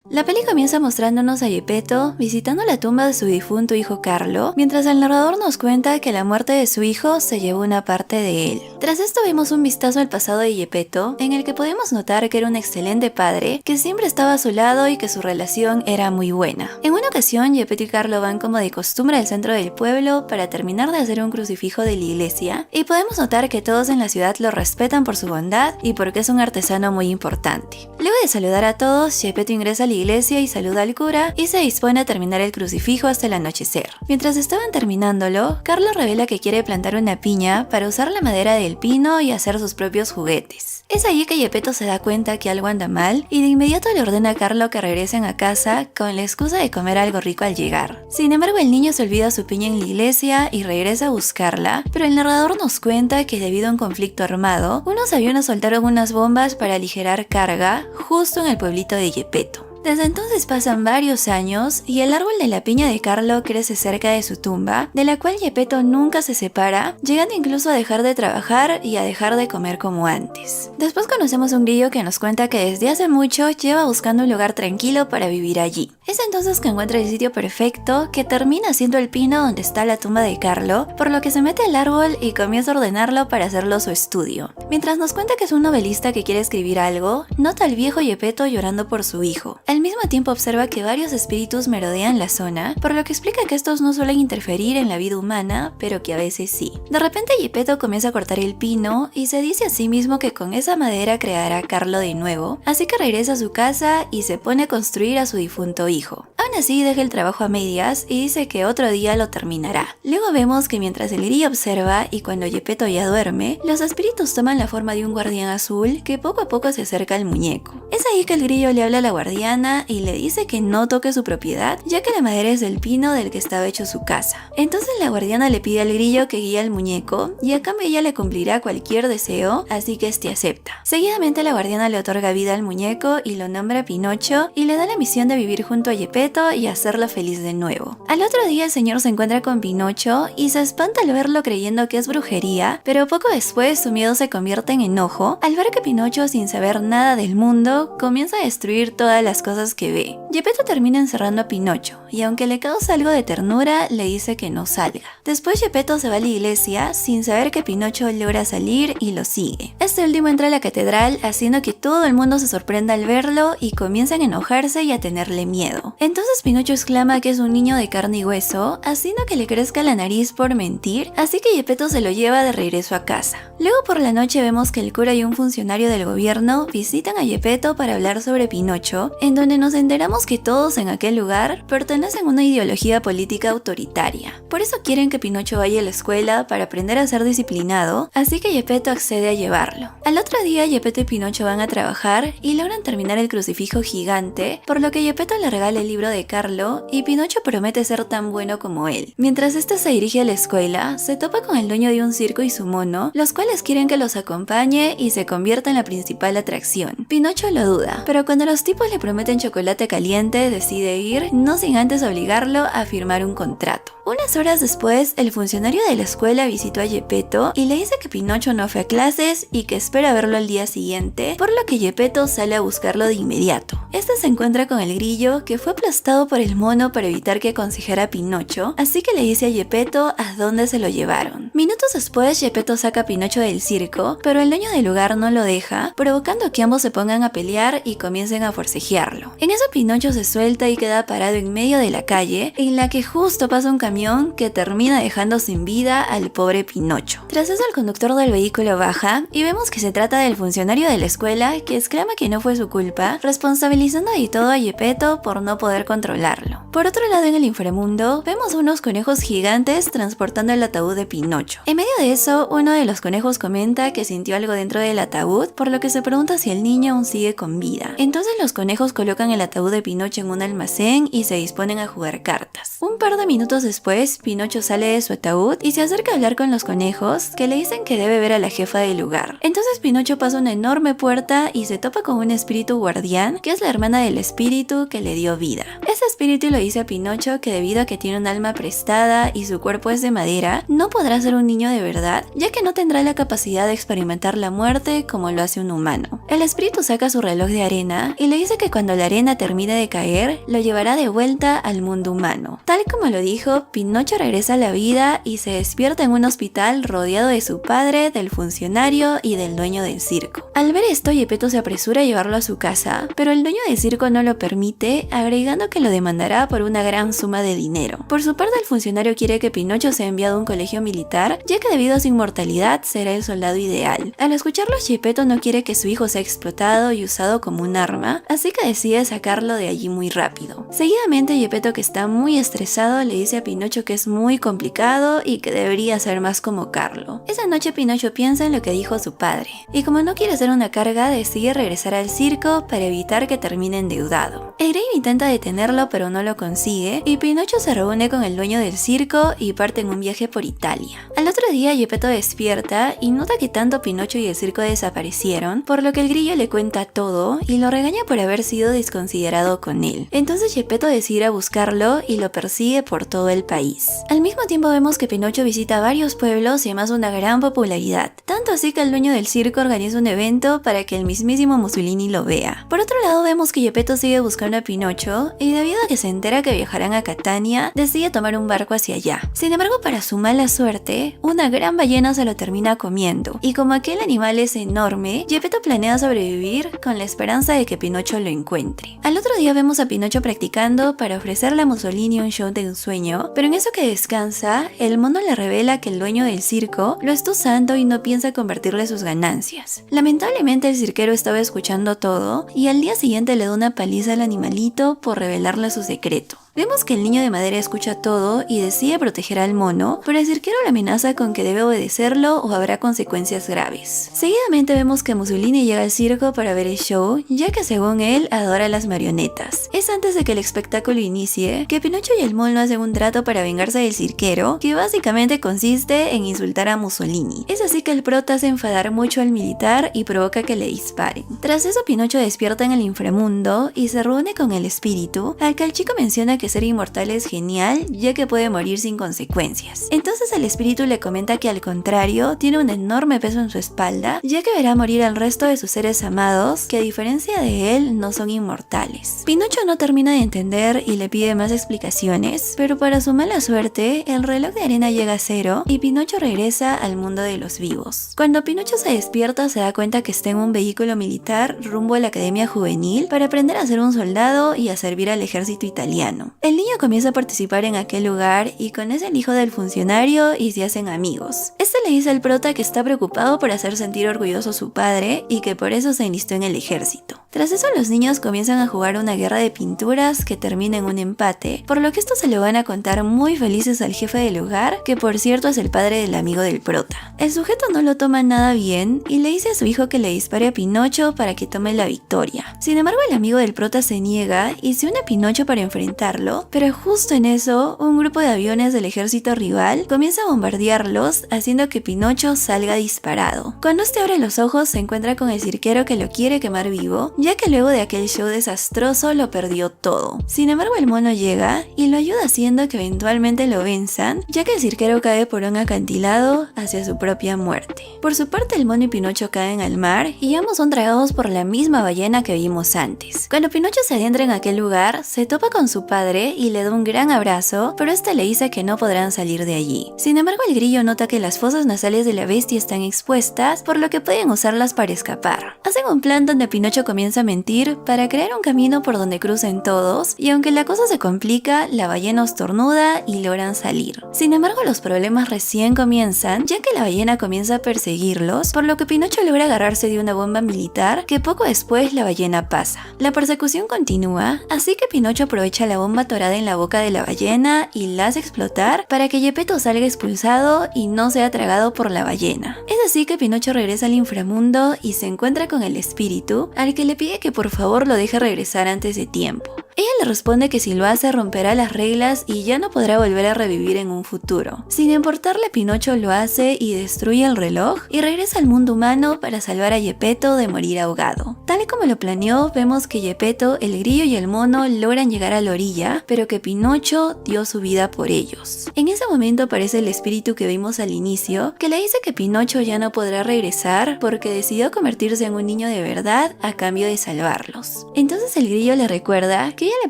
La peli comienza mostrándonos a Geppetto visitando la tumba de su difunto hijo Carlo, mientras el narrador nos cuenta que la muerte de su hijo se llevó una parte de él. Tras esto vemos un vistazo al pasado de Geppetto, en el que podemos notar que era un excelente padre, que siempre estaba a su lado y que su relación era muy buena. En una ocasión, Geppetto y Carlo van como de costumbre al centro del pueblo para terminar de hacer un crucifijo de la iglesia, y podemos notar que todos en la ciudad lo respetan por su bondad y porque es un artesano muy importante. Luego de saludar a todos, Geppetto ingresa a la iglesia y saluda al cura y se dispone a terminar el crucifijo hasta el anochecer. Mientras estaban terminándolo, Carlo revela que quiere plantar una piña para usar la madera del pino y hacer sus propios juguetes. Es allí que Geppetto se da cuenta que algo anda mal y de inmediato le ordena a Carlo que regresen a casa con la excusa de comer algo rico al llegar. Sin embargo, el niño se olvida su piña en la iglesia y regresa a buscarla, pero el narrador nos cuenta que debido a un conflicto armado, unos aviones soltaron unas bombas para aligerar carga justo en el pueblito de Geppetto. Desde entonces pasan varios años y el árbol de la piña de Carlo crece cerca de su tumba, de la cual Geppetto nunca se separa, llegando incluso a dejar de trabajar y a dejar de comer como antes. Después conocemos un grillo que nos cuenta que desde hace mucho lleva buscando un lugar tranquilo para vivir allí. Es entonces que encuentra el sitio perfecto, que termina siendo el pino donde está la tumba de Carlo, por lo que se mete al árbol y comienza a ordenarlo para hacerlo su estudio. Mientras nos cuenta que es un novelista que quiere escribir algo, nota al viejo Geppetto llorando por su hijo. Al mismo tiempo observa que varios espíritus merodean la zona, por lo que explica que estos no suelen interferir en la vida humana, pero que a veces sí. De repente Geppetto comienza a cortar el pino y se dice a sí mismo que con esa madera creará a Carlo de nuevo, así que regresa a su casa y se pone a construir a su difunto hijo. Aún así deja el trabajo a medias y dice que otro día lo terminará. Luego vemos que mientras el grillo observa y cuando Geppetto ya duerme, los espíritus toman la forma de un guardián azul que poco a poco se acerca al muñeco. Es ahí que el grillo le habla a la guardiana y le dice que no toque su propiedad, ya que la madera es del pino del que estaba hecho su casa. Entonces la guardiana le pide al grillo que guíe al muñeco y a cambio ella le cumplirá cualquier deseo, así que este acepta. Seguidamente la guardiana le otorga vida al muñeco y lo nombra Pinocho y le da la misión de vivir junto a Geppetto y hacerlo feliz de nuevo. Al otro día el señor se encuentra con Pinocho y se espanta al verlo creyendo que es brujería, pero poco después su miedo se convierte en enojo al ver que Pinocho, sin saber nada del mundo, comienza a destruir todas las cosas que ve. Geppetto termina encerrando a Pinocho y aunque le causa algo de ternura, le dice que no salga. Después Geppetto se va a la iglesia sin saber que Pinocho logra salir y lo sigue. Este último entra a la catedral haciendo que todo el mundo se sorprenda al verlo y comienzan a enojarse y a tenerle miedo. Entonces Pinocho exclama que es un niño de carne y hueso, haciendo que le crezca la nariz por mentir, así que Geppetto se lo lleva de regreso a casa. Luego por la noche vemos que el cura y un funcionario del gobierno visitan a Geppetto para hablar sobre Pinocho, en donde nos enteramos que todos en aquel lugar pertenecen a una ideología política autoritaria. Por eso quieren que Pinocho vaya a la escuela para aprender a ser disciplinado, así que Geppetto accede a llevarlo. Al otro día Geppetto y Pinocho van a trabajar y logran terminar el crucifijo gigante, por lo que Geppetto le regala el libro de Carlo y Pinocho promete ser tan bueno como él. Mientras este se dirige a la escuela, se topa con el dueño de un circo y su mono, los cuales quieren que los acompañe y se convierta en la principal atracción. Pinocho lo duda, pero cuando los tipos le prometen chocolate caliente, decide ir, no sin antes obligarlo a firmar un contrato. Unas horas después, el funcionario de la escuela visitó a Geppetto y le dice que Pinocho no fue a clases y que espera verlo al día siguiente, por lo que Geppetto sale a buscarlo de inmediato. Este se encuentra con el grillo, que fue aplastado por el mono para evitar que aconsejara a Pinocho, así que le dice a Geppetto a dónde se lo llevaron. Minutos después, Geppetto saca a Pinocho del circo, pero el dueño del lugar no lo deja, provocando que ambos se pongan a pelear y comiencen a forcejearlo. En eso Pinocho se suelta y queda parado en medio de la calle, en la que justo pasa un camión que termina dejando sin vida al pobre Pinocho. Tras eso el conductor del vehículo baja y vemos que se trata del funcionario de la escuela, que exclama que no fue su culpa, responsabilizando de todo a Geppetto por no poder controlarlo. Por otro lado, en el inframundo vemos unos conejos gigantes transportando el ataúd de Pinocho. En medio de eso, uno de los conejos comenta que sintió algo dentro del ataúd, por lo que se pregunta si el niño aún sigue con vida. Entonces los conejos colocan el ataúd de Pinocho en un almacén y se disponen a jugar cartas. Un par de minutos después después, Pinocho sale de su ataúd y se acerca a hablar con los conejos, que le dicen que debe ver a la jefa del lugar. Entonces Pinocho pasa una enorme puerta y se topa con un espíritu guardián, que es la hermana del espíritu que le dio vida. Este espíritu le dice a Pinocho que debido a que tiene un alma prestada y su cuerpo es de madera, no podrá ser un niño de verdad, ya que no tendrá la capacidad de experimentar la muerte como lo hace un humano. El espíritu saca su reloj de arena y le dice que cuando la arena termine de caer, lo llevará de vuelta al mundo humano. Tal como lo dijo, Pinocho regresa a la vida y se despierta en un hospital rodeado de su padre, del funcionario y del dueño del circo. Al ver esto, Geppetto se apresura a llevarlo a su casa, pero el dueño del circo no lo permite, agregando que lo demandará por una gran suma de dinero. Por su parte, el funcionario quiere que Pinocho sea enviado a un colegio militar, ya que debido a su inmortalidad será el soldado ideal. Al escucharlo, Geppetto no quiere que su hijo sea explotado y usado como un arma, así que decide sacarlo de allí muy rápido. Seguidamente, Geppetto, que está muy estresado, le dice a Pinocho que es muy complicado y que debería ser más como Carlo. Esa noche Pinocho piensa en lo que dijo su padre, y como no quiere ser una carga, decide regresar al circo para evitar que termine endeudado. El Grave intenta detenerlo pero no lo consigue, y Pinocho se reúne con el dueño del circo y parte en un viaje por Italia. Al otro día Geppetto despierta y nota que tanto Pinocho y el circo desaparecieron, por lo que el grillo le cuenta todo y lo regaña por haber sido desconsiderado con él. Entonces Geppetto decide ir a buscarlo y lo persigue por todo el país. Al mismo tiempo vemos que Pinocho visita varios pueblos y además una gran popularidad, tanto así que el dueño del circo organiza un evento para que el mismísimo Mussolini lo vea. Por otro lado vemos que Geppetto sigue buscando a Pinocho y debido a que se entera que viajarán a Catania, decide tomar un barco hacia allá. Sin embargo, para su mala suerte, una gran ballena se lo termina comiendo, y como aquel animal es enorme, Geppetto planea sobrevivir con la esperanza de que Pinocho lo encuentre. Al otro día vemos a Pinocho practicando para ofrecerle a Mussolini un show de ensueño, pero en eso que descansa, el mono le revela que el dueño del circo lo está usando y no piensa convertirle sus ganancias. Lamentablemente el cirquero estaba escuchando todo y al día siguiente le da una paliza al animalito por revelarle su secreto. Vemos que el niño de madera escucha todo y decide proteger al mono, pero el cirquero le amenaza con que debe obedecerlo o habrá consecuencias graves. Seguidamente vemos que Mussolini llega al circo para ver el show, ya que según él adora las marionetas. Es antes de que el espectáculo inicie que Pinocho y el mono hacen un trato para vengarse del cirquero, que básicamente consiste en insultar a Mussolini. Es así que el prota hace enfadar mucho al militar y provoca que le disparen. Tras eso Pinocho despierta en el inframundo y se reúne con el espíritu, al que el chico menciona que ser inmortal es genial, ya que puede morir sin consecuencias. Entonces el espíritu le comenta que al contrario, tiene un enorme peso en su espalda, ya que verá morir al resto de sus seres amados, que a diferencia de él, no son inmortales. Pinocho no termina de entender y le pide más explicaciones, pero para su mala suerte, el reloj de arena llega a cero y Pinocho regresa al mundo de los vivos. Cuando Pinocho se despierta, se da cuenta que está en un vehículo militar rumbo a la academia juvenil para aprender a ser un soldado y a servir al ejército italiano. El niño comienza a participar en aquel lugar y conoce al hijo del funcionario y se hacen amigos. Este le dice al prota que está preocupado por hacer sentir orgulloso a su padre y que por eso se enlistó en el ejército. Tras eso los niños comienzan a jugar una guerra de pinturas que termina en un empate, por lo que esto se lo van a contar muy felices al jefe del lugar, que por cierto es el padre del amigo del prota. El sujeto no lo toma nada bien y le dice a su hijo que le dispare a Pinocho para que tome la victoria. Sin embargo, el amigo del prota se niega y se une a Pinocho para enfrentarlo, pero justo en eso, un grupo de aviones del ejército rival comienza a bombardearlos, haciendo que Pinocho salga disparado. Cuando este abre los ojos, se encuentra con el cirquero que lo quiere quemar vivo, ya que luego de aquel show desastroso lo perdió todo. Sin embargo, el mono llega y lo ayuda haciendo que eventualmente lo venzan, ya que el cirquero cae por un acantilado hacia su propia muerte. Por su parte, el mono y Pinocho caen al mar y ambos son tragados por la misma ballena que vimos antes. Cuando Pinocho se adentra en aquel lugar, se topa con su padre y le da un gran abrazo, pero este le dice que no podrán salir de allí. Sin embargo, el grillo nota que las fosas nasales de la bestia están expuestas, por lo que pueden usarlas para escapar. Hacen un plan donde Pinocho comienza a mentir para crear un camino por donde crucen todos, y aunque la cosa se complica, la ballena estornuda y logran salir. Sin embargo, los problemas recién comienzan, ya que la ballena comienza a perseguirlos, por lo que Pinocho logra agarrarse de una bomba militar que poco después la ballena pasa. La persecución continúa, así que Pinocho aprovecha la bomba atorada en la boca de la ballena y la hace explotar para que Geppetto salga expulsado y no sea tragado por la ballena. Es así que Pinocho regresa al inframundo y se encuentra con el espíritu, al que le pide que por favor lo deje regresar antes de tiempo. Ella le responde que si lo hace romperá las reglas y ya no podrá volver a revivir en un futuro. Sin importarle, Pinocho lo hace y destruye el reloj y regresa al mundo humano para salvar a Geppetto de morir ahogado. Tal y como lo planeó, vemos que Geppetto, el grillo y el mono logran llegar a la orilla, pero que Pinocho dio su vida por ellos. En ese momento aparece el espíritu que vimos al inicio, que le dice que Pinocho ya no podrá regresar porque decidió convertirse en un niño de verdad a cambio de salvarlos. Entonces el grillo le recuerda que ella le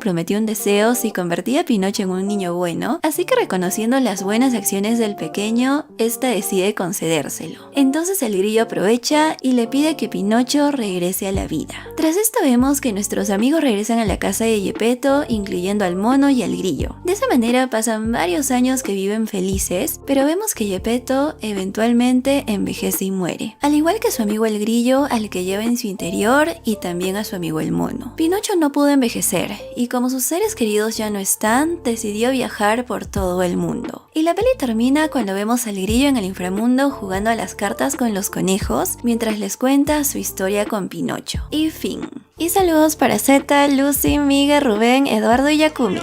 prometió un deseo si convertía a Pinocho en un niño bueno, así que reconociendo las buenas acciones del pequeño, esta decide concedérselo. Entonces el grillo aprovecha y le pide que Pinocho regrese a la vida. Tras esto vemos que nuestros amigos regresan a la casa de Geppetto, incluyendo al mono y al grillo. De esa manera pasan varios años que viven felices, pero vemos que Geppetto eventualmente envejece y muere, al igual que su amigo el grillo, al que lleva en su interior, y también a su amigo el mono. Pinocho no pudo envejecer, y como sus seres queridos ya no están, decidió viajar por todo el mundo. Y la peli termina cuando vemos al grillo en el inframundo jugando a las cartas con los conejos, mientras les cuenta su historia con Pinocho. Y fin. Y saludos para Zeta, Lucy, Miguel, Rubén, Eduardo y Yakumi.